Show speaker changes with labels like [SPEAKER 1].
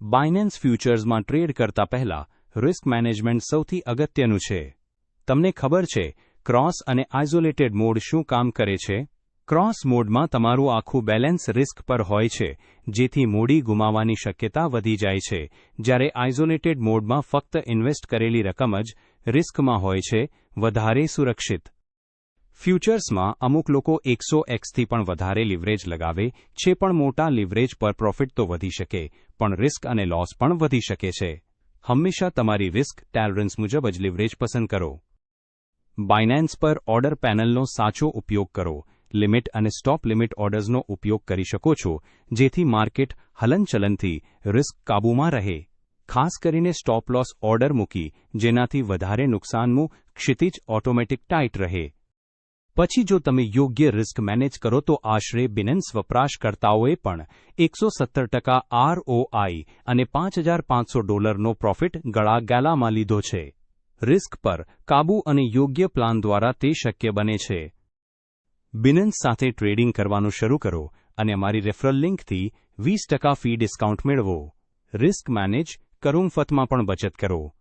[SPEAKER 1] બાયનેન્સ ફ્યુચર્સમાં trade કરતા પહેલા risk management સૌથી અગત્યનું છે. તમને ખબર છે ક્રોસ અને આઇસોલેટેડ મોડ શું કામ કરે છે? ક્રોસ મોડમાં તમારું આખું બેલેન્સ રિસ્ક પર હોય છે, જેથી મૂડી ગુમાવવાની શક્યતા વધી જાય છે, જ્યારે આઇસોલેટેડ મોડમાં ફક્ત ઇન્વેસ્ટ કરેલી રકમ જ રિસ્કમાં હોય છે, વધારે સુરક્ષિત. ફ્યુચર્સમાં અમુક લોકો 100x થી પણ વધારે લિવરેજ લગાવે છે, પણ મોટા લિવરેજ પર પ્રોફિટ તો વધી શકે, પણ રિસ્ક અને લોસ પણ વધી શકે છે. હંમેશા તમારી રિસ્ક ટોલરન્સ મુજબ જ લિવરેજ પસંદ કરો. બાયનેન્સ પર ઓર્ડર પેનલનો સાચો ઉપયોગ કરો. લિમિટ અને સ્ટોપ લિમિટ ઓર્ડર્સનો ઉપયોગ કરી શકો છો, જેથી માર્કેટ હલનચલનથી રિસ્ક કાબૂમાં રહે. ખાસ કરીને સ્ટોપ લોસ ઓર્ડર મૂકી, જેનાથી વધારે નુકસાનનું ક્ષિતિજ ઓટોમેટિક ટાઇટ રહે. પછી જો તમે યોગ્ય રિસ્ક મેનેજ કરો તો આશરે બાયનેન્સ વપરાશકર્તાઓએ પણ 170% ROI અને $5,500નો પ્રોફિટ ગળામાં લીધો છે. રિસ્ક પર કાબૂ અને યોગ્ય પ્લાન દ્વારા તે શક્ય બને છે. બાયનેન્સ સાથે ટ્રેડિંગ કરવાનું શરૂ કરો અને અમારી રેફરલ લિંકથી 20% ફી ડિસ્કાઉન્ટ મેળવો. રિસ્ક મેનેજ કરો, મફતમાં પણ બચત કરો.